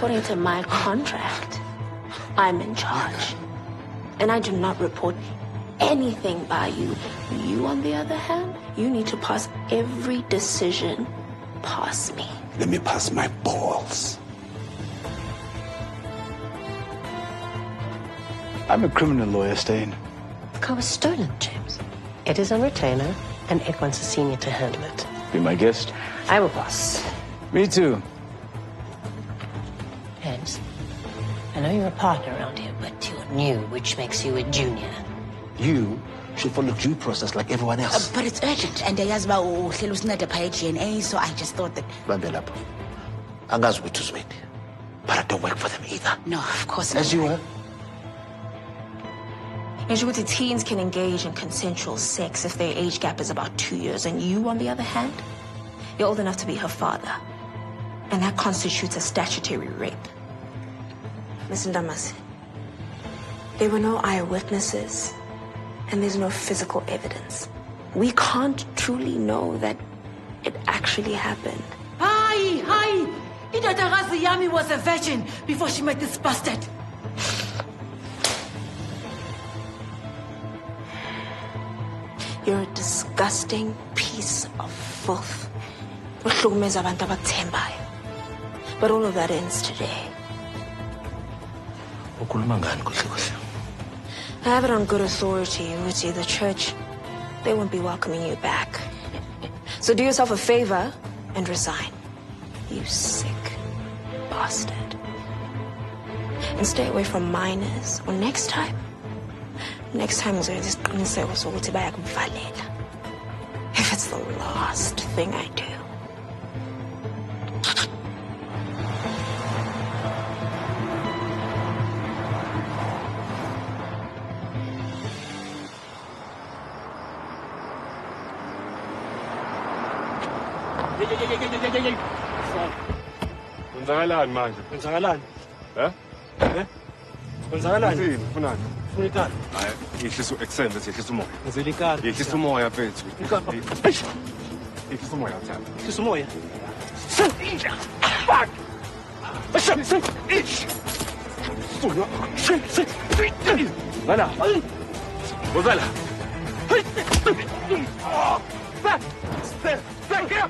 according to my contract, I'm in charge. And I do not report anything by you. You, on the other hand, you need to pass every decision past me. Let me pass my balls. I'm a criminal lawyer, Stain. The car was stolen, James. It is on retainer, and Ed wants a senior to handle it. Be my guest. I'm a boss. Me too. James, I know you're a partner around here, but you're new, which makes you a junior. You should follow due process like everyone else. But it's urgent, and there's about GNA, so I just thought that. Bambelapho. Angazi ukuthi uzweni. But I don't work for them either. No, of course not. As you were. Usually teens can engage in consensual sex if their age gap is about 2 years, and you, on the other hand, you're old enough to be her father. And that constitutes a statutory rape. Listen, Damas, there were no eyewitnesses, and there's no physical evidence. We can't truly know that it actually happened. Hi! Idadagazi Yami was a virgin before she met this bastard. You're a disgusting piece of filth. But all of that ends today. I have it on good authority, Uti, the church, they won't be welcoming you back. So do yourself a favor and resign. You sick bastard. And stay away from minors. Or next time if it's the last thing I do. Kwenzakalani manje? Kwenzakalani? Kwenzakalani? Ufunani? Ufuna ikati? Hayi, yehlisa u-accent bese yehlisa umoya. Ngizela ikati. Yehlisa umoya mfethu. Eish! Yehlisa umoya uthanda. Yehlisa umoya. Fuck! Ish! Wala. Wala. Back here!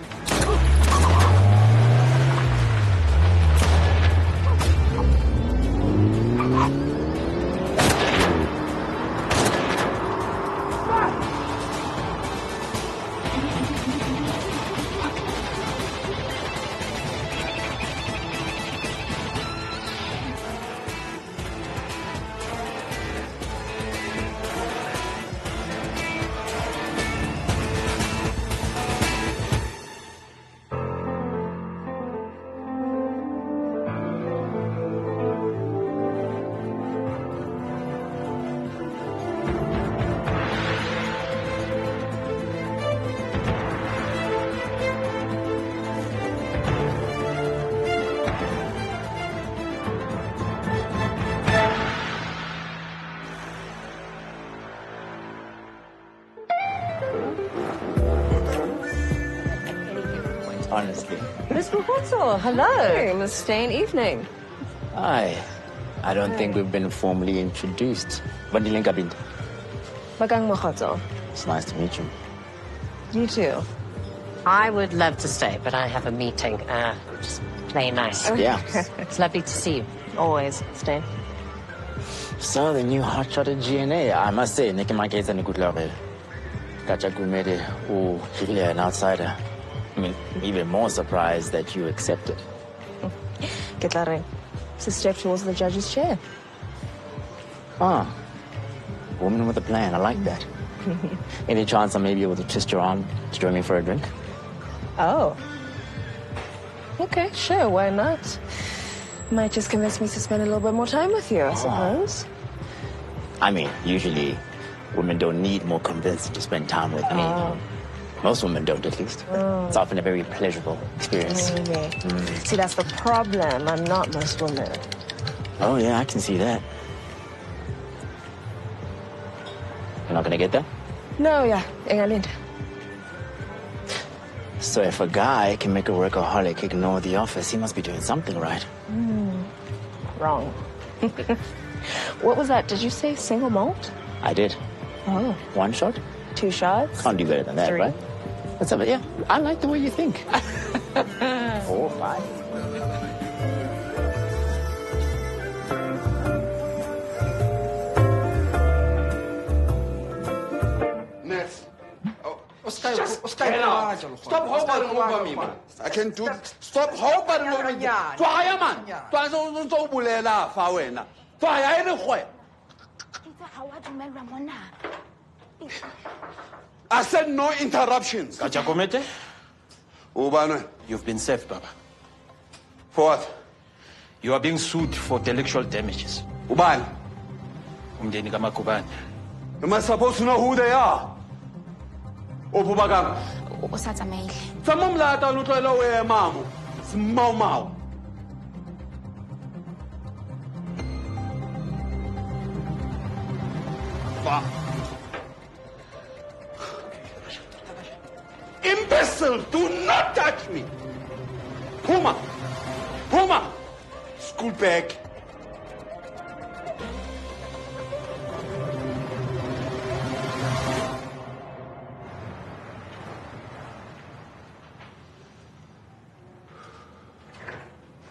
Honestly. Miss Buhoto, hello. Hey, Miss Stain, evening. Hi. I don't think we've been formally introduced. Bandilenga Binta. Magang Buhoto. It's nice to meet you. You too. I would love to stay, but I have a meeting. Just play nice. Yeah. It's lovely to see you. Always, Stain. So, the new hotshot at GNA, I must say, Nicky Mike is a good level. Kachagumede, who really an outsider. I mean, even more surprised that you accepted. Get that right. It's a step towards the judge's chair. Ah. Woman with a plan, I like that. Any chance I may be able to twist your arm to join me for a drink? Oh. Okay, sure, why not? Might just convince me to spend a little bit more time with you, I suppose. I mean, usually women don't need more convincing to spend time with me. Most women don't, at least. It's often a very pleasurable experience. See, that's the problem. I'm not most women. Oh, yeah, I can see that. You're not gonna get that? No, yeah, Engalind. So if a guy can make a workaholic ignore the office, he must be doing something right. Wrong. What was that? Did you say single malt? I did. Oh. 1 shot? 2 shots? Can't do better than that, 3. right? Let's have it. Yeah, I like the way you think. 4, 5. Next. Stop hovering over me, man. I can do it. Stop hovering over me. Twaya, man. Twaya o bulela fa wena. Twaya e re gwe. I said no interruptions. Kachakomete, Ubana, you've been served, Baba. for what? You are being sued for intellectual damages. Ubani, Umndeni kaMagubane. am I supposed to know who they are? Ububagam. O sa tsamaile. Samamlata lutlela we mamo. Smau mau. Imbecile, do not touch me. Puma. Puma. School bag.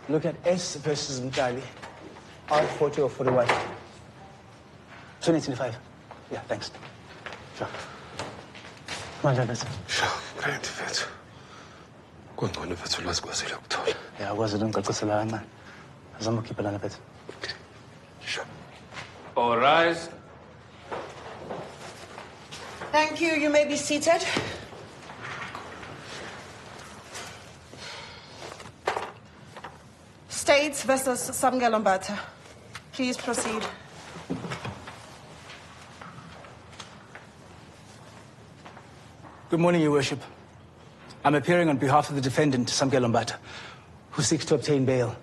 Look at S versus Mtali. R40 or 41. 2025. Yeah, thanks. Sure. Come on, Javis. Sure, right, vet. Kungcono vet ulwazi kwazile ukuthola. Yeah, akwazi ukungicacisela man. Azama ukhipha lana vet. Okay. Sure. All rise. Thank you. You may be seated. States versus Samgelo Mbata. Please proceed. Good morning, Your Worship. I'm appearing on behalf of the defendant, Samgelo Mbata, who seeks to obtain bail.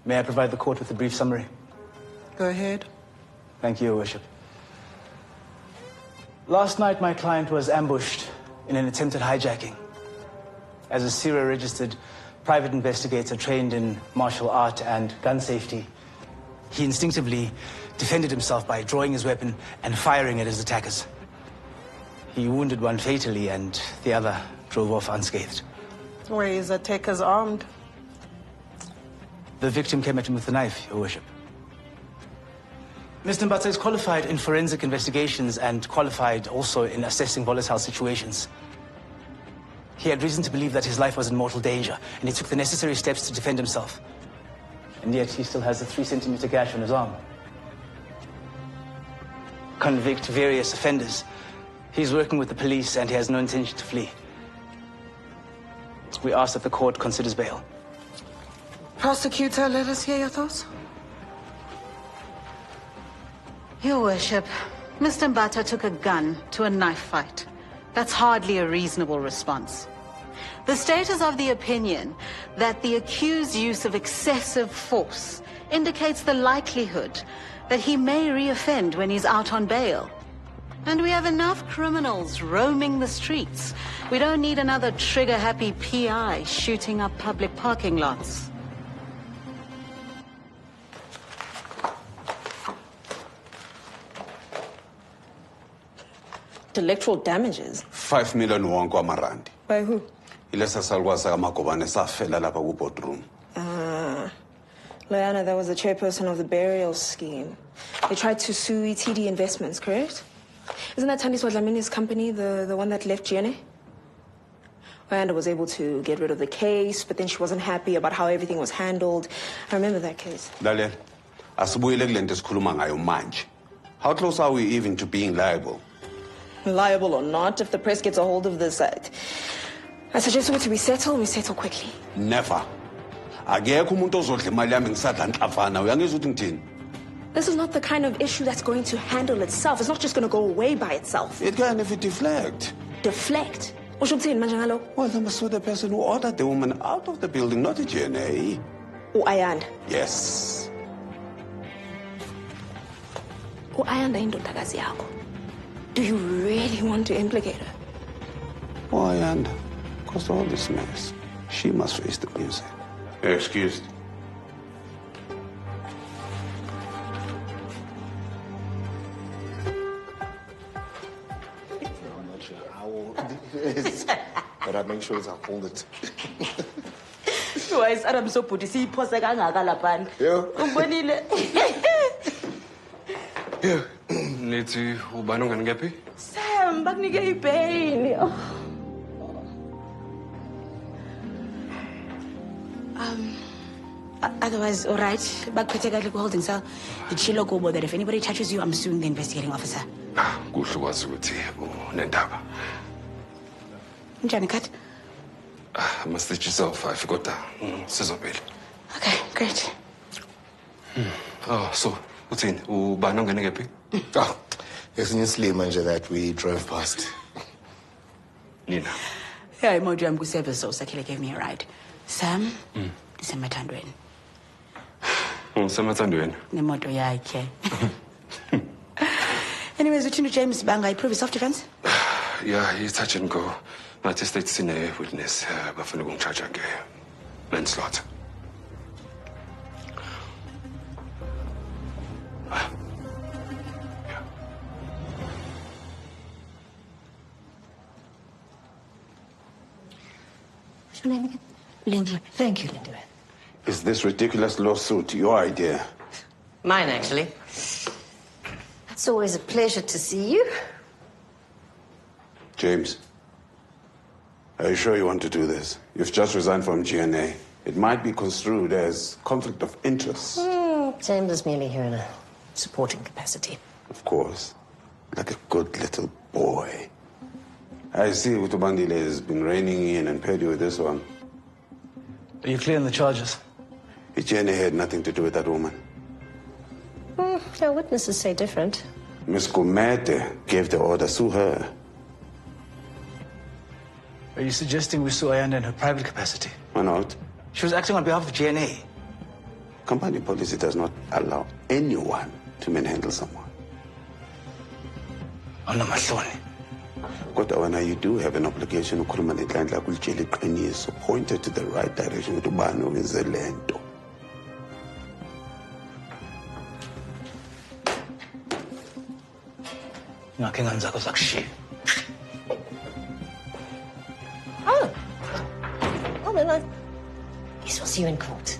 May I provide the court with a brief summary? Go ahead. Thank you, Your Worship. Last night, my client was ambushed in an attempted hijacking. As a Syria-registered private investigator trained in martial art and gun safety, he instinctively defended himself by drawing his weapon and firing at his attackers. He wounded one fatally and the other drove off unscathed. Were his attackers armed? The victim came at him with a knife, Your Worship. Mr. Mbata is qualified in forensic investigations and qualified also in assessing volatile situations. He had reason to believe that his life was in mortal danger, and he took the necessary steps to defend himself. And yet he still has a 3-centimeter gash on his arm. Convict various offenders. He's working with the police and he has no intention to flee. We ask that the court considers bail. Prosecutor, let us hear your thoughts. Your Worship, Mr. Mbata took a gun to a knife fight. That's hardly a reasonable response. The state is of the opinion that the accused's use of excessive force indicates the likelihood that he may reoffend when he's out on bail. And we have enough criminals roaming the streets. We don't need another trigger-happy PI shooting up public parking lots. Electoral damages? 5 million wonke wamarandi. By who? Ilesa salwazi kaMagubane safela lapha ku-boardroom. Loyana, that was the chairperson of the burial scheme. They tried to sue ETD Investments, correct? Isn't that Tandiswa Dlamini's company, the one that left GNA? Loyana was able to get rid of the case, but then she wasn't happy about how everything was handled. I remember that case. Lalela, asibuyele kule nto esikhuluma ngayo manje. How close are we even to being liable? Liable or not, if the press gets a hold of this, I suggest we settle quickly. Never. Akekho umuntu ozodla imali yami ngisadla nhlafana. Uyangizwa ukuthi ngithini? This is not the kind of issue that's going to handle itself. It's not just going to go away by itself. It can if it deflect. Deflect? Usho ukuthini manje ngalo? Well, I must sue the person who ordered the woman out of the building, not the GNA. U-Ayanda. Yes. U-Ayanda indodakazi yakho. Do you really want to implicate her? Why, and caused all this mess. She must face the music. Excused. Yes. But I make sure I hold it. Why is Adam so put? See, posa kangaka lapha. Ubonile. Nithi ubani ungani ngephi? Sam, bakunike ibail. Otherwise, all right. Bakuphethe kahle ku-holding cell. Itshilo kubo that if anybody touches you, I'm suing the investigating officer. Kuhle kwazi ukuthi unendaba. Njani kat? Must teach yourself. I forgot that. Sizobili. Okay, great. Oh, so uthini? Ubani ungani ngephi? Esinye slim manje that we drove past. Nina. Yeah, imoto yami ku-service, so Sakhile gave me a ride. Sam, ndisemathandweni. Usemathandweni? Nemoto yakhe. Anyways, uthini James banga iprove self-defense? Yeah, he's touch and go. Nathi state sine witness bafuna ukungichaja manslaughter. What's your name again? Linda. Thank you, Linda. Is this ridiculous lawsuit your idea? Mine, actually. It's always a pleasure to see you. James, are you sure you want to do this? You've just resigned from GNA. It might be construed as conflict of interest. James is merely here in a supporting capacity. Of course. Like a good little boy. I see Utubandile has been reining in and paid you with this one. Are you clear on the charges? GNA had nothing to do with that woman. Our witnesses say different. Miss Gumete gave the order, sue her. Are you suggesting we sue Ayanda in her private capacity? Why not? She was acting on behalf of GNA. Company policy does not allow anyone to manhandle someone. Mahloni. Kodwa wena, you do have an obligation ukukhuluma neclient lakho ulitshela iqiniso, pointed to the right direction ukuthi ubani owenze lento. Ngakhe ingane zakho zakushiya. Oh, then I guess we'll see you in court.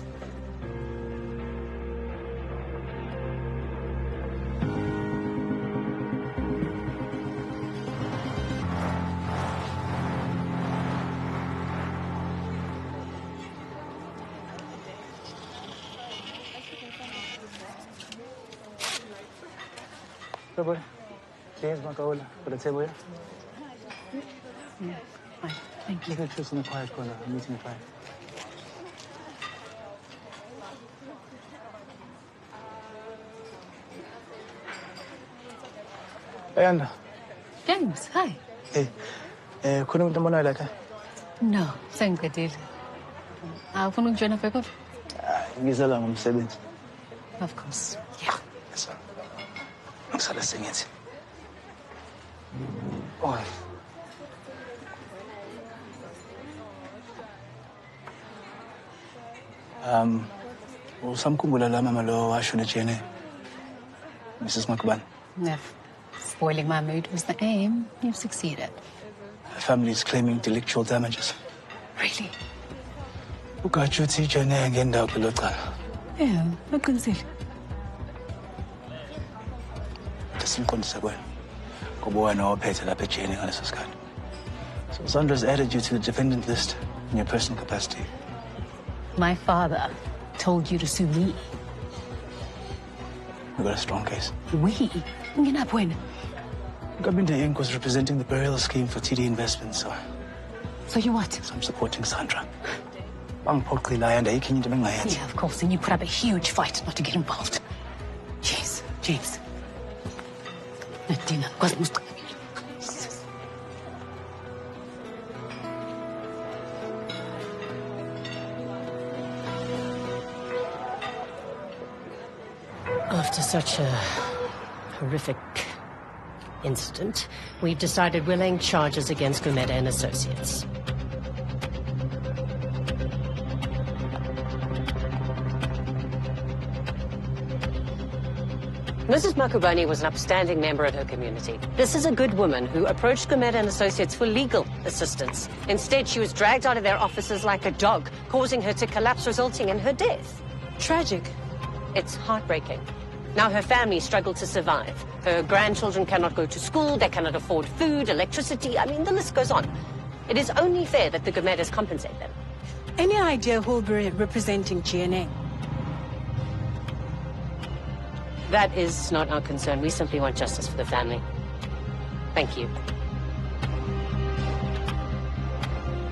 Boy, James Makaola for the table, Yeah, fine. Thank you. Let's get in the quiet corner. I'm meeting fine. Ayanda. James, hi. Hey, khona umuntu ombonayo lapha? No, sengiqedile. Awufuna ukujoina for coffee? Ngizela ngomsebenzi. Of course. Yeah. Yes, sir. Ngisala sengithi. Oh. Usamkhumbula la mama lo washo ne-GNA? Mrs. Makubane. If spoiling my mood was the aim, you've succeeded. Her family is claiming intellectual damages. Really? Ugatsho uthi i-GNA ngendawo kulelo cala. Yeah, baqinisile. Simqondise kwena. Ngoba wena waphethe lapha e-GNA ngaleso sikhathi. So Sandra's added you to the dependent list in your personal capacity. My father told you to sue me. We've got a strong case. We? Nginaphi wena? Gabinda Inc. was representing the burial scheme for TD Investments, So you what? So I'm supporting Sandra. Bangiphoqile Ayanda ayikho into bengingayenza. Yeah, of course, and you put up a huge fight not to get involved. Jeez, James. Nadina, kwazi musicabile. After such a horrific incident, we've decided we're laying charges against Gumeda and Associates. Mrs. Makubani was an upstanding member of her community. This is a good woman who approached Gumede and Associates for legal assistance. Instead, she was dragged out of their offices like a dog, causing her to collapse, resulting in her death. Tragic. It's heartbreaking. Now her family struggle to survive. Her grandchildren cannot go to school, they cannot afford food, electricity, I mean, the list goes on. It is only fair that the Gumedes compensate them. Any idea who'll be representing GNA? That is not our concern. We simply want justice for the family. Thank you.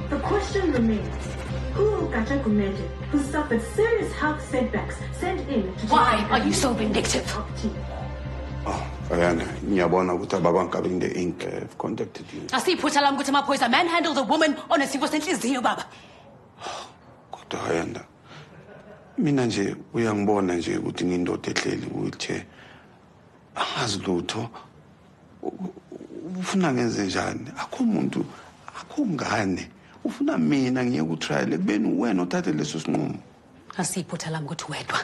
The question remains, who will Gacha Gumede, who suffered serious health setbacks, sent in to... Why are you so vindictive? Ayanda, ngiyabona ukuthi ababankabini the Inc have contacted you. Asiphutha lami ukuthi amaphoyisa manhandle the woman onesifo senhliziyo baba. Kodwa Ayanda, mina nje uyangibona nje ukuthi ngindoda ehleli wheelchair. Angazi lutho. Ufuna ngenze njani? Akho umuntu, akho ngane. Ufuna mina ngiye ku trial ekubeni wena othathe leso sinqumo. Asiphutha lami ukuthi wedwa.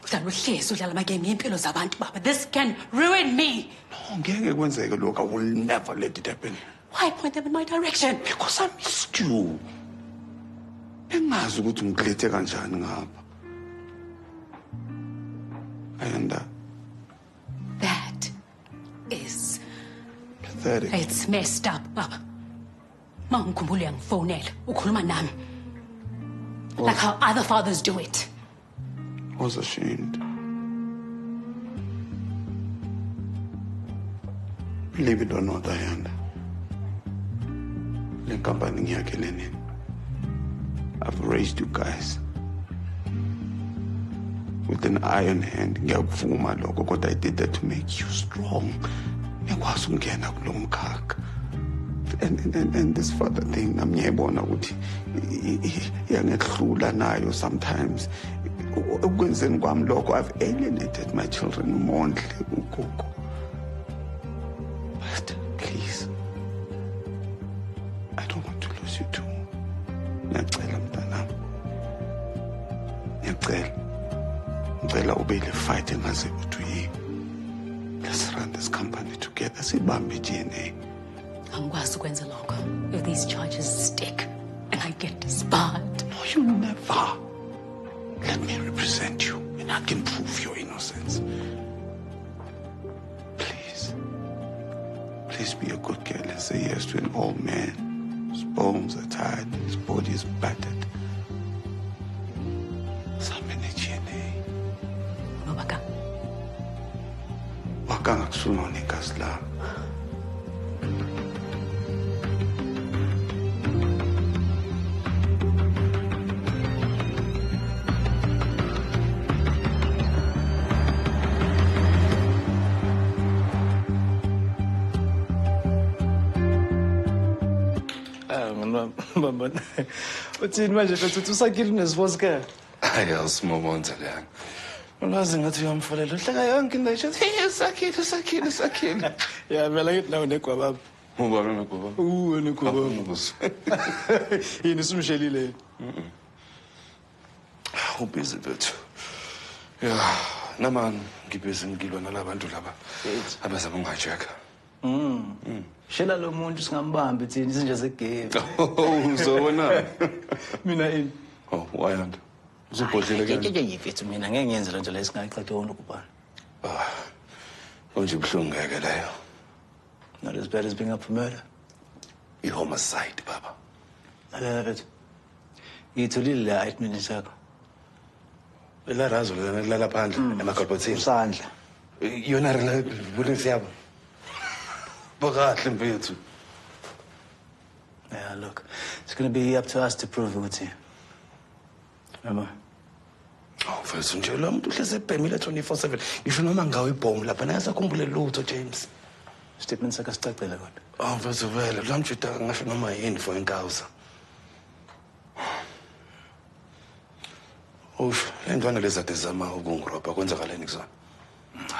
Udlala uhlezi udlala amagame yempilo zabantu baba. This can ruin me. No, ngeke kwenzeke lokho. I will never let it happen. Why point them in my direction? Because I missed you. Engazi ukuthi ngiklethe kanjani ngapha. Ayanda. That is pathetic. It's messed up, baba. Mangikhumbule yangifonela ukhuluma nami. Like how other fathers do it. I was ashamed. Believe it or not, Ayanda. Le company ngiyakhe lenini. I've raised you guys. With an iron hand, ngiyakuvuma lokho, kodwa I did that to make you strong. Ngikwazi ukungena kulo mkhakha. And this father thing, ngiyabona ukuthi iyangehlula nayo sometimes. Ukwenzeni kwami lokho, I've alienated my children mondle ugogo. But please, I don't want to lose you too. Ngiyacela mntanami. Ngiyacela. Ngicela ube le fight engaze ukuthi uyini. Let's run this company together. Sibambe GNA. Angikwazi ukwenza lokho. If these charges stick and I get disbarred. No, you never. Let me represent you and I can prove your innocence. Please. Please be a good girl and say yes to an old man whose bones are tired and his body is battered. Samene GNA. Waka. Waka ngakusuna negazi lami. Mama, uthini manje futhi usakhile nesivosika? Hayi awusimobonza leyana. Ulazi ngathi uyamfolela uhleka yonke into isho sakhile. Yeah, vela ngithi nawe negwababa. Ubaba negwababa. Negwababa. Yini sumshelile? Ubhizi bethu. Yeah, naman ngibhizi ngilwa nalabantu laba. Abazama ungajeka. Shela lo muntu singambambi thini izinja zegame. Uzobona. Mina ini? Oh, wayanda. Uzobhodlela kanjani? Ngeke ngifethu mina ngeke ngenze lento leyo singayixoxe wona ukubani. Konje buhlungu ngeke leyo. Not as bad as being up for murder. I-homicide, baba. Lalela bethu. Ngitholile la itemini sakho. Ela razo lana lala phandle emakalbothini. Usandla. Yona rena bulisi yabo. Bakahle mfethu. Yeah, look. It's going to be up to us to prove it. Remember? Oh, mfethu nje lo muntu uhleze ebhemile 24/7. Ngisho noma ngawe ibhomu lapha naye sakhumbule lutho James. Statement sakasicacela kodwa. Oh, mfethu vele lo mjida ngisho noma yini for inkauza. Ush, le ntwana lezade zama ukungiroba kwenzakaleni kuzona?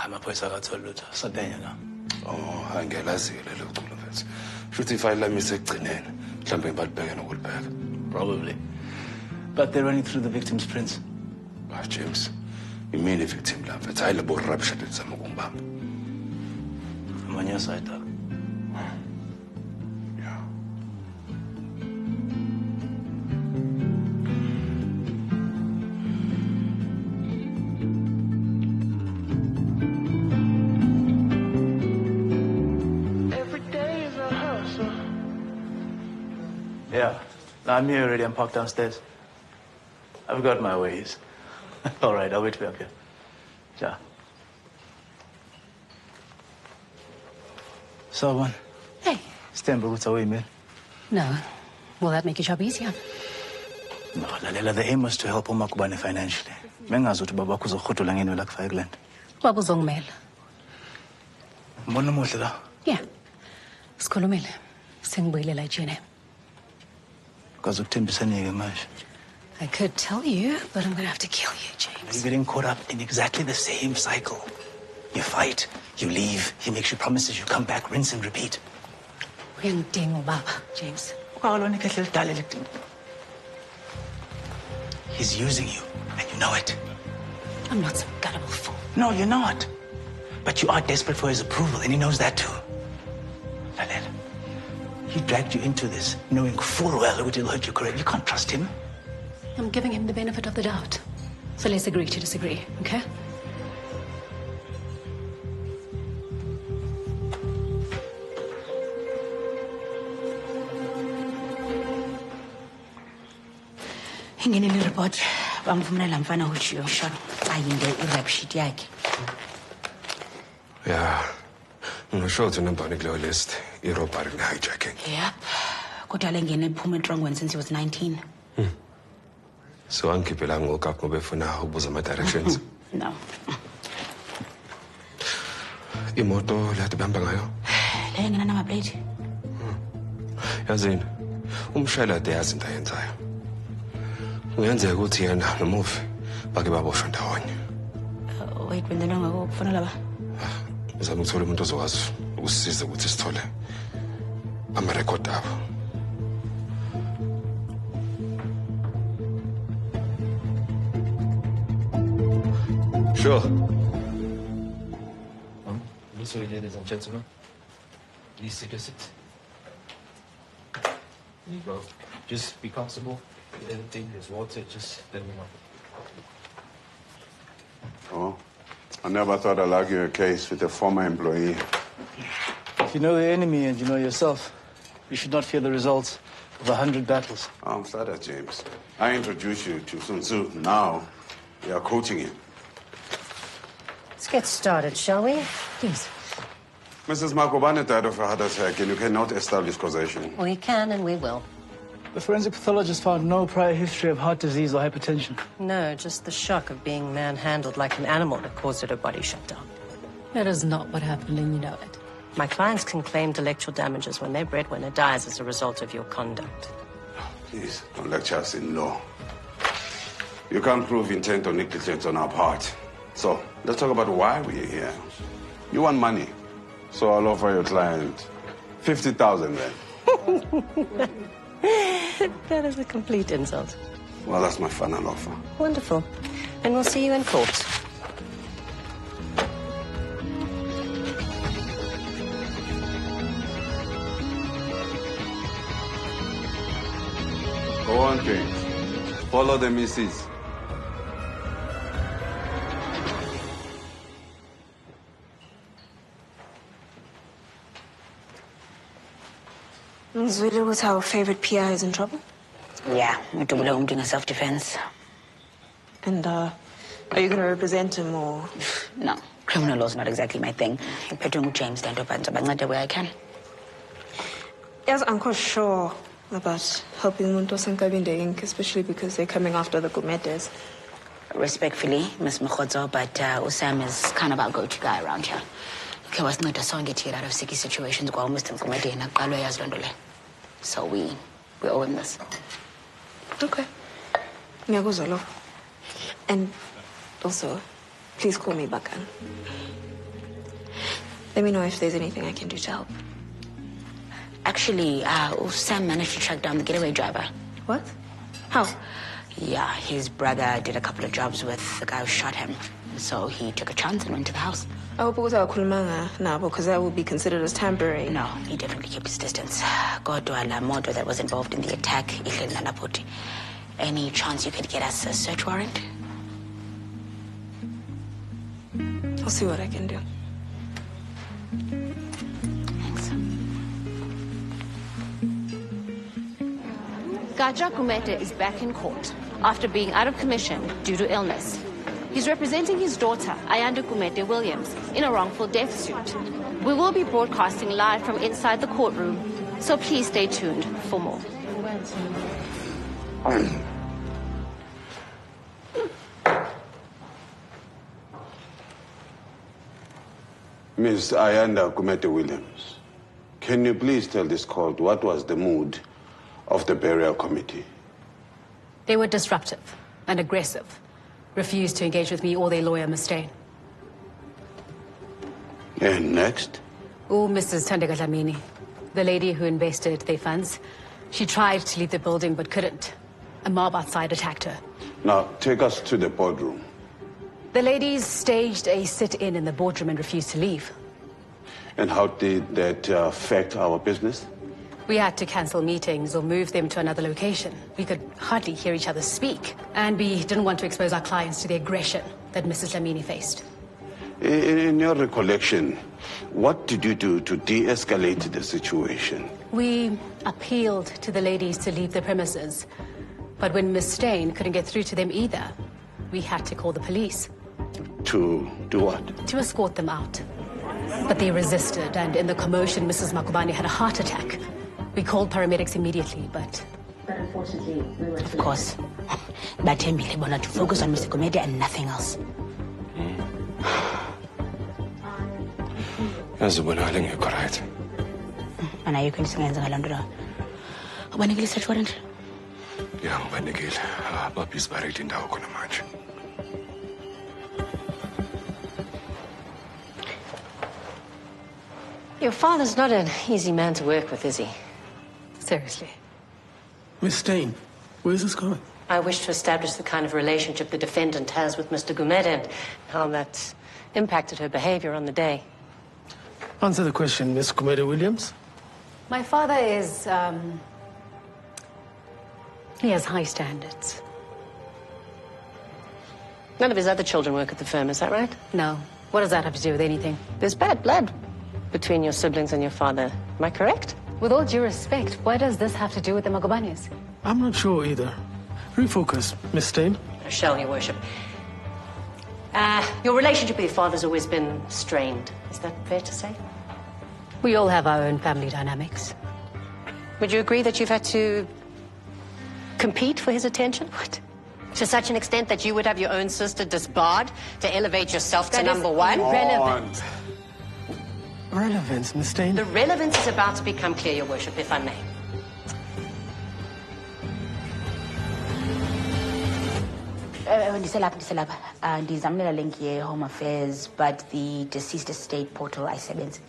Amaphoyisa akatholi lutho. Sadenya la. Oh, angiyalazile lo culo mfethu. Futhi ifile lami isekugcinene. Mhlambe balibheke nokulibheka. Probably. But they're running through the victim's prints. Ah, James. Imini victim la mfethu hayi labo rubbish lezama ukumbamba. I'm on your side, dog. Yeah. No, I'm here already. I'm parked downstairs. I've got my ways. All right, I'll wait for you up here. Ja. So, one. Hey. Stand what's away, man. No. Will that make your job easier? No, Lalela, the aim was to help uMakubane financially. Mengazuthi baba kuzokhutula ngenwe la kuFireland. Baba uzongimela. Mbona umuhle la? Yeah. Sikhulumile. Sengibuyele la eJNA. Kazukuthembisani-ke manje. I could tell you, but I'm gonna have to kill you, James. You're getting caught up in exactly the same cycle. You fight, you leave, he makes you promises, you come back, rinse and repeat. Uyangidinga ubaba, James. He's using you, and you know it. I'm not some gullible fool. No, you're not. But you are desperate for his approval, and he knows that too. Lalela, he dragged you into this, knowing full well it will hurt your career. You can't trust him. I'm giving him the benefit of the doubt. So let's agree to disagree, okay? Ingenile report bangivumela mfana uJio shot ayinde irap sheet yakhe. Yeah. Ngisho ukuthi nambani kuleyo list i-robbery ne-hijacking. Yep. Kodwa lengene iphuma entrongweni since he was 19. So angikhiphe ngokaphi ngoba efuna ukubuza ama-directions. No. Imoto lati behamba ngayo? Leyo ngena number plate. Yazini, umshayeli ade yazi into ayenzayo. Kungenzeka ukuthi yena nomufi bake baboshwa ndawonye. Wait, wena ngakufuna laba. Ngizama ukuthola umuntu ozokwazi ukusisiza ukuthi sithole ama-record abo. Sure. Sorry, ladies and gentlemen. Please take a seat. There you go. Just be comfortable. If anything, there's water, just let me know. Oh, I never thought I'd argue a case with a former employee. If you know the enemy and you know yourself, you should not fear the results of 100 battles. I'm flattered, James. I introduced you to Sun Tzu. Now, we are coaching him. Let's get started, shall we? Please. Mrs. Makubane died of a heart attack, and you cannot establish causation. We can and we will. The forensic pathologist found no prior history of heart disease or hypertension. No, just the shock of being manhandled like an animal that caused her body shut down. That is not what happened, and you know it. My clients can claim intellectual damages when their breadwinner dies as a result of your conduct. Please, don't lecture us in law. You can't prove intent or negligence on our part. So, let's talk about why we're here. You want money, so I'll offer your client 50,000 then. That is a complete insult. Well, that's my final offer. Wonderful. And we'll see you in court. Go on, James. Follow the missus. Zwile was our favorite PI is in trouble? Yeah, udubule umuntu in self-defense. And, are you going to represent him or? No, criminal law is not exactly my thing. Iphethwe James Dento but ngizobanceda where I can. Yes, I'm quite sure about helping Muntu Sankabinde Inc., especially because they're coming after the Gumetes. Respectfully, Miss Mokhodzo, but Usam is kind of our go-to guy around here. Okay, was not a song get out of sticky situations. Go almost in comedy and so we owe him this. Okay. Ngiyakuzwa. And also, please call me Bakan. Let me know if there's anything I can do to help. Actually, Sam managed to track down the getaway driver. What? How? Yeah, his brother did a couple of jobs with the guy who shot him. So he took a chance and went to the house. Oh, but without kulmanga, no, because that would be considered as tampering. No, he definitely kept his distance. Godwa la moto that was involved in the attack, ihle nalapoti. Any chance you could get us a search warrant? I'll see what I can do. Gaja Kumete is back in court after being out of commission due to illness. He's representing his daughter, Ayanda Kumete Williams, in a wrongful death suit. We will be broadcasting live from inside the courtroom, so please stay tuned for more. Miss Ayanda Kumete Williams, can you please tell this court what was the mood of the burial committee? They were disruptive and aggressive. Refused to engage with me or their lawyer, Miss Stain. And next? Oh, Mrs. Tandega Dlamini, the lady who invested their funds. She tried to leave the building but couldn't. A mob outside attacked her. Now, take us to the boardroom. The ladies staged a sit-in in the boardroom and refused to leave. And how did that affect our business? We had to cancel meetings or move them to another location. We could hardly hear each other speak. And we didn't want to expose our clients to the aggression that Mrs. Dlamini faced. In your recollection, what did you do to de-escalate the situation? We appealed to the ladies to leave the premises. But when Miss Stain couldn't get through to them either, we had to call the police. To do what? To escort them out. But they resisted, and in the commotion, Mrs. Makubani had a heart attack. We called paramedics immediately, but unfortunately, we were Of course. Batembile bona to focus on Mr. Kumete and nothing else. Yazibonakala ngekho right. And are you going to sengenza ngalondolo? Ubanikile search warrant? Yeah, ngibanikile. Babhizi baredi indawo khona manje. Your father's not an easy man to work with, is he? Seriously. Miss Stain, where's this going? I wish to establish the kind of relationship the defendant has with Mr. Gumede and how that's impacted her behavior on the day. Answer the question, Miss Kumete Williams. my father is, he has high standards. None of his other children work at the firm, is that right? No. What does that have to do with anything? There's bad blood between your siblings and your father. Am I correct? With all due respect, what does this have to do with the Magobanis? I'm not sure either. Refocus, Miss Stain. Shall your worship. Your relationship with your father's always been strained. Is that fair to say? We all have our own family dynamics. Would you agree that you've had to compete for his attention? What? To such an extent that you would have your own sister disbarred to elevate yourself to number one? Relevant. Relevance, Miss Stain. The relevance is about to become clear, your worship, if I may. Ndiselapha. Ndizamlela link ye-Home Affairs, but the deceased estate portal ayisebenzi.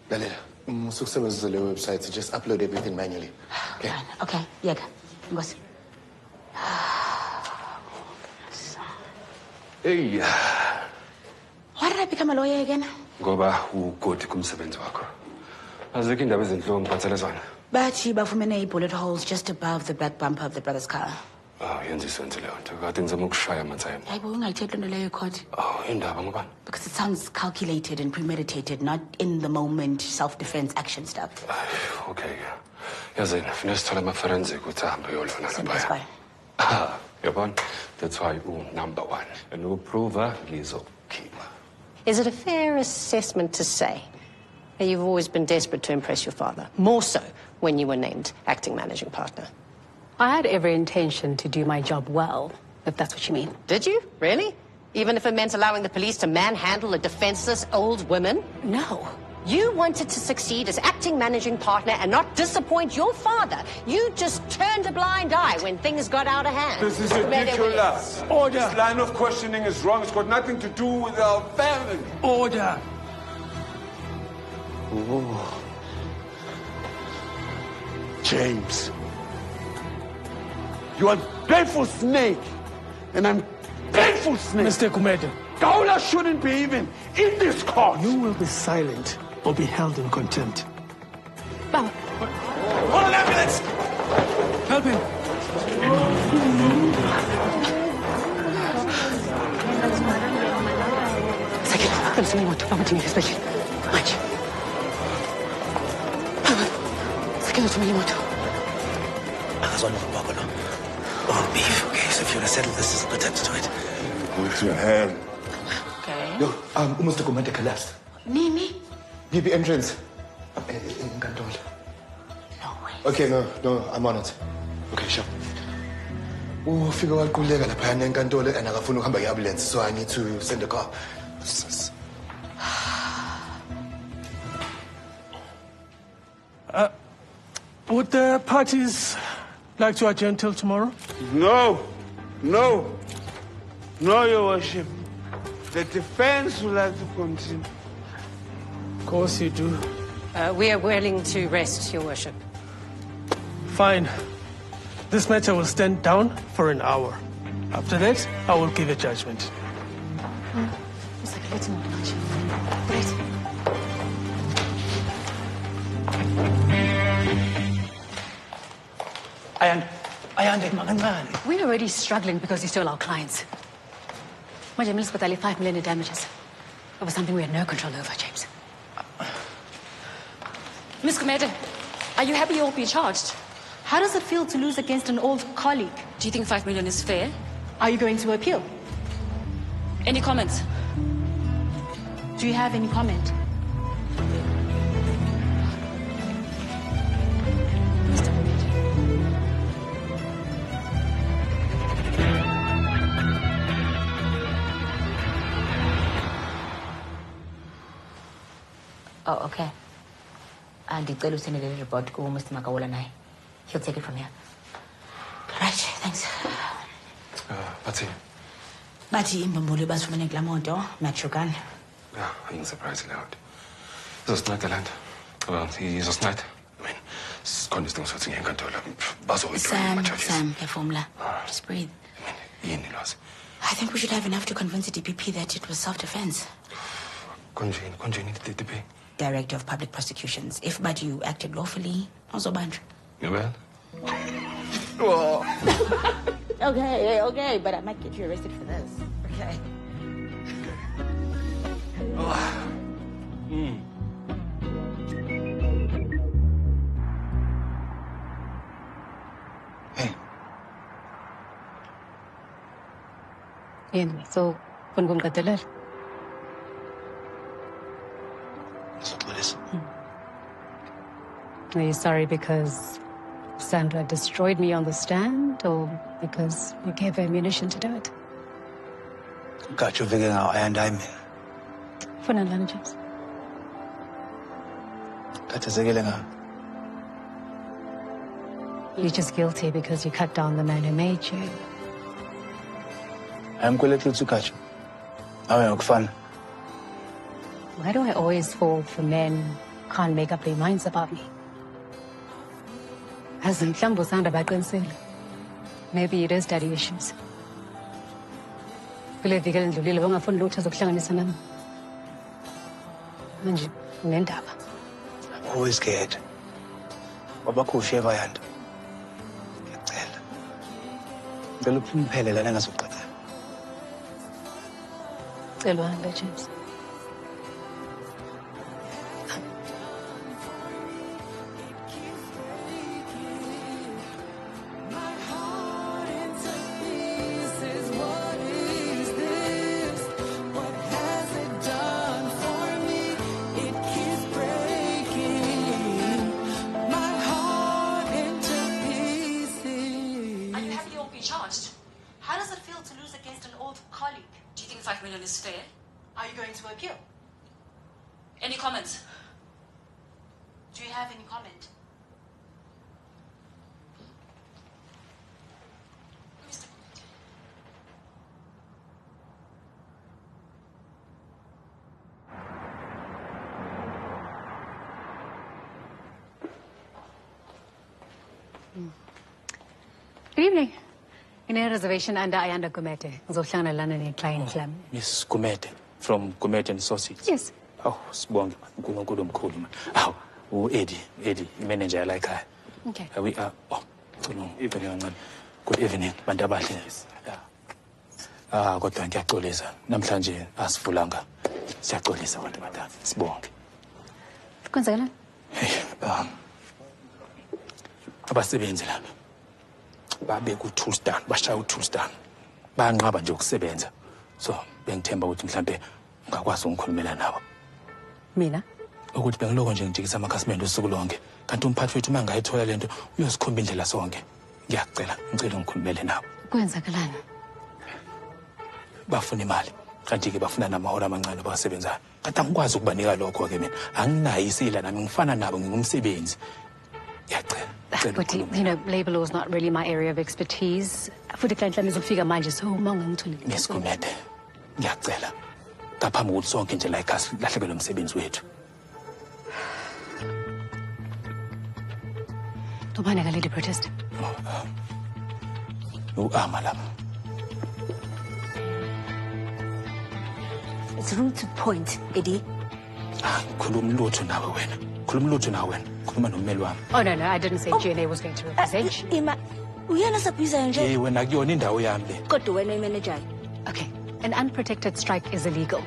Lalela, usukusebenzisa le website, just upload everything manually. Okay. Okay, yeka. Ngosi. Hey. Why did I become a lawyer again? Ngoba ugodi kumsebenzi wakho. Azikho indaba ezinhlungu ngiphathele zona. Bathi bafumene bullet holes just above the back bumper of the brother's car. Yenza iswenze leyo nto. Kade ngizama ukushaya amathayimu. Hayibo ungayithetha lento leyo court. Indaba ngobani? Because it sounds calculated and premeditated, not in the moment self-defense action stuff. Okay. Yazini, funeka sithole ama-forensic ukuthi ahambe uyolona Simple as laphaya. fine. Yabona? That's why number one. And uprova ngizokhipha. Is it a fair assessment to say that you've always been desperate to impress your father? More so when you were named acting managing partner. I had every intention to do my job well, if that's what you mean. Did you? Really? Even if it meant allowing the police to manhandle a defenseless old woman? No. You wanted to succeed as acting managing partner and not disappoint your father. You just turned a blind eye when things got out of hand. This is ridiculous. Order. This line of questioning is wrong. It's got nothing to do with our family. Order. James, you are grateful snake, and I'm grateful snake. Mr. Kumete, Kaula shouldn't be even in this court. You will be silent or be held in contempt. Baba. Call an ambulance! Help him. Sakit, mo ito. Pamatingin ka special. Mike. Sakit, tumingin mo ito. Akazona for no. All beef, okay? So if you want to settle this, put that to it. With your hand. Okay. Yo, Mr. Kumate collapsed. Nini? BP entrance. In Kantol. No way. Okay, no, I'm on it. Okay, sure. Ufika waquleka laphana enkantolo and akafuna ukuhamba nge-ambulance, so I need to send a car. Would the parties like to adjourn till tomorrow? No, Your Worship. The defense would like to continue. Of course you do. We are willing to rest, Your Worship. Fine. This matter will stand down for an hour. After that, I will give a judgment. We're already struggling because you stole our clients. My James Batali 5 million in damages. It was something we had no control over, James. Miss Kumete, are you happy you'll be charged? How does it feel to lose against an old colleague? Do you think 5 million is fair? Are you going to appeal? Any comments? Do you have any comment? Oh, okay. Ndicela usendele le report ku Mr. Makawula naye. He'll take it from here. Right, thanks. Bathi imbombolo basifumene kula moto, Machukan. Yeah, surprisingly loud. Izosinceda le nto. Well, izosinceda. I mean, sikhona isidingo sokuthi ngiye enkantolo bazoyidwela ama-charges. Sam, phefumla. Just breathe. Yini Lozi? I think we should have enough to convince the DPP that it was self-defense. Konjeni DPP? Director of Public Prosecutions. If Badu acted lawfully, also banned. Well? Okay, but I might get you arrested for this. Okay. Ian, so, kung katalar. Are you sorry because Sandra destroyed me on the stand, or because you gave her ammunition to do it? Got you figuring out and I'm in. For none, James. You're just guilty because you cut down the man who made you. I'm going to catch you. I'm fun. Why do I always fall for men who can't make up their minds about me? As in Klambo sound about concern. Maybe it is daddy issues. I'm always scared. Wabakusheva yanda. Ngicela uphumphele lana ngazoqeda. Cela uhambe, James. How does it feel to lose against an old colleague? Do you think 5 million is fair? Are you going to appeal? Any comments? Do you have any comment? Good evening. In a reservation under Ayanda Gumete. Ngizohlangana lana ne-client lami. Miss Gumete from Gumete and Associates. Yes. Oh, sibonge man. uNkulunkulu omkhulu man. Aw, Eddie, imanager la ekhaya. Okay. We are evening. Good evening, bantu abahle. Kodwa ngiyaxolisa. Namhlanje asivulanga. Siyaxolisa bantu abadala. Sibonge. Kwenzekani? Abasebenzi laba. Babe ku-Toolstan, bashaya u-Toolstan. Bayanqaba nje ukusebenza. So, bengithemba ukuthi mhlambe ungakwazi ukukhulumela nabo. Mina? Ukuthi bengiloko nje ngijikisa amakhasimende usuku lonke. Kanti umphathi wethu mangayithola lento uyosikhomba indlela sonke. Ngiyacela, ngicela ungikhulumele nabo. Kwenzakalani? Bafuna imali. Kanti-ke bafuna namahora amancane abawasebenzayo. Kanti angikwazi ukubanika lokho-ke mina. Anginayo isila nami ngifana nabo ngingumsebenzi. Ngiyacela. But, labor law is not really my area of expertise. Futhi client lami izofika manje, so uma ungangitholi. Miss Gumede, ngiyacela. Ngaphambi kokuthi sonke nje la ekhaya silahlekelwe umsebenzi wethu. Ubani ka lady protest? U-Ama lapha. It's rude to point, Eddie. Khuluma lutho nawe wena. Khuluma lutho nawe wena. Khuluma nommeli wami. Oh, no, I didn't say GNA was going to represent you. Ima, uyena saphiza nje. Hey, wena kuyona indawo yami le. Kodwa wena imanager. Okay, an unprotected strike is illegal.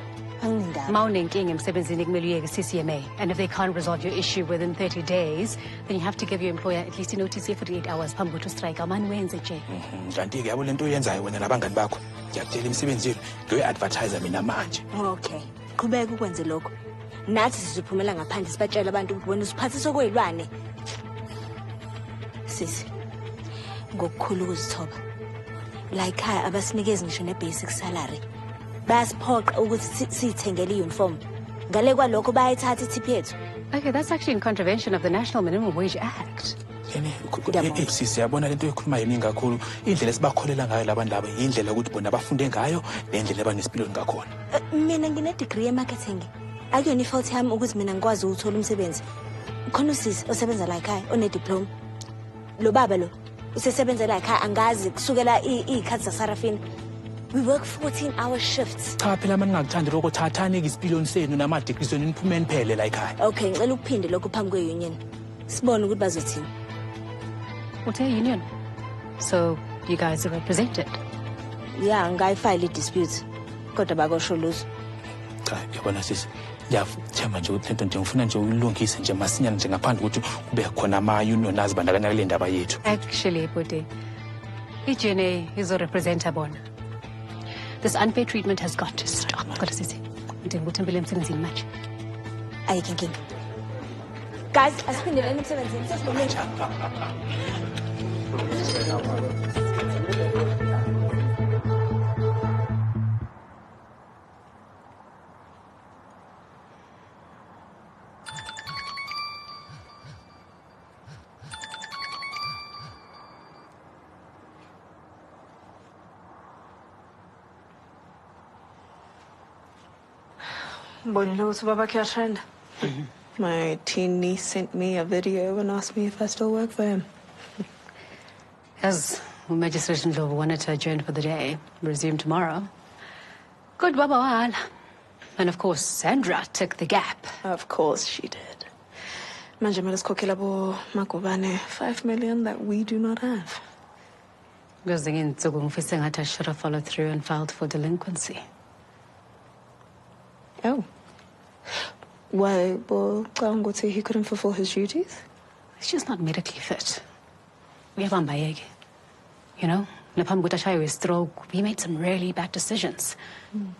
Ma unenkinga emsebenzini kumele uyeke CCMA, and if they can't resolve your issue within 30 days, then you have to give your employer at least a notice of 48 hours phambi kokuthi ustrike. Amani wenze nje. Kanti-ke yabo lento oyenzayo wena nabangani bakho. Ngiyakutshela imisebenzi yenu ngiyoyi-advertise mina manje. Okay, qhubeka ukwenze lokho. Nathi sizophumela ngaphandle sibatshela abantu ukuthi wena usiphathisa kweyilwane. Sisi, ngokukhulu ukuzithoba. La ekhaya abasinikezi ngisho ne-basic salary. Basiphoqa ukuthi sithengele i-uniform. Ngale kwalokho bayayithatha i-tip yethu. Okay, that's actually in contravention of the National Minimum Wage Act. Sisi yabona lento ekhuluma yini kakhulu. Indlela esibakholela ngayo labantu laba indlela ukuthi bona bafunde ngayo nendlela abanesipilweni ngakhona. Mina ngine-degree ye-marketing. Akuyona ifault yami ukuthi mina ngikwazi ukuthola umsebenzi. Khona usisi osebenza la ekhaya one-diploma. Lo baba lo usesebenza la ekhaya angazi kusukela iy'khathi zaSarafina. We work 14-hour shifts. Cha phela manje ngingakuthandi lokho thathani-ke isipiliyoni senu nama-degree senu niphume niphele la ekhaya. Okay, ngicela ukuphinde lokho phambi kwe-union. Sibone ukuthi bazothini. What a union? So you guys are represented? Yeah, ngayifile i-dispute. Kodwa bakosho lutho. Cha, yabona sisi. Ngiyathemba nje ukuthi lento nje ngifuna nje uyilungise nje masinyane nje ngaphandle ukuthi kube khona ama-union azibandakanya kule ndaba yethu. Actually, Bude, i-GNA izorepresenta bona. This unfair treatment has got to stop. Kodwa sisi, ngidinga ukuthi ngibele emsebenzini manje. Ayikho inkinga. Guys, asiphindele emsebenzini sesibonile. My teen niece sent me a video and asked me if I still work for him. As Magistrate Ndlovu wanted to adjourn for the day, resume tomorrow. Good baba wala. And of course, Sandra took the gap. Of course she did. Manje mele sikhokhela bo Magubane 5 million that we do not have. Because I should have followed through and filed for delinquency. Oh. Why, bo he couldn't fulfill his duties? He's just not medically fit. We have Ambayege. You know, Napam Gutashayo stroke. We made some really bad decisions.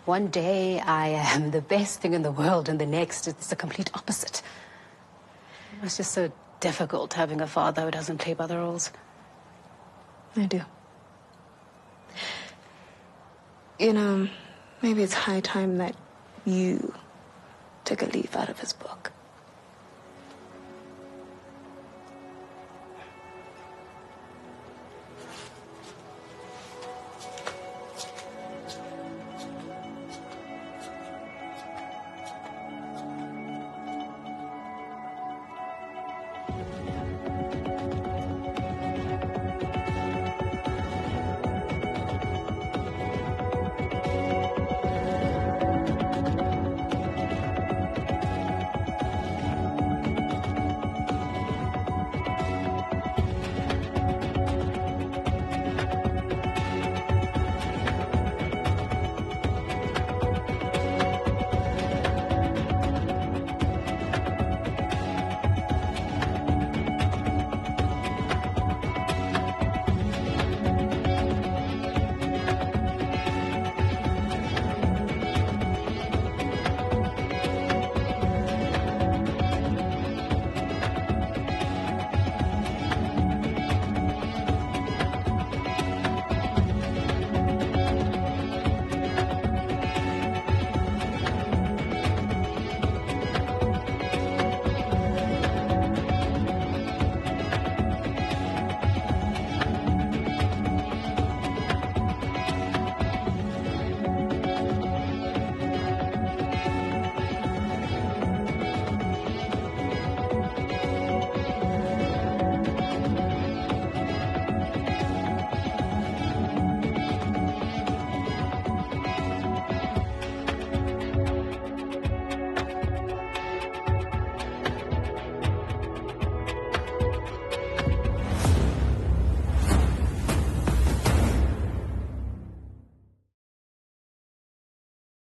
One day I am the best thing in the world, and the next it's the complete opposite. It's just so difficult having a father who doesn't play by the rules. I do. You know, maybe it's high time that you took a leaf out of his book.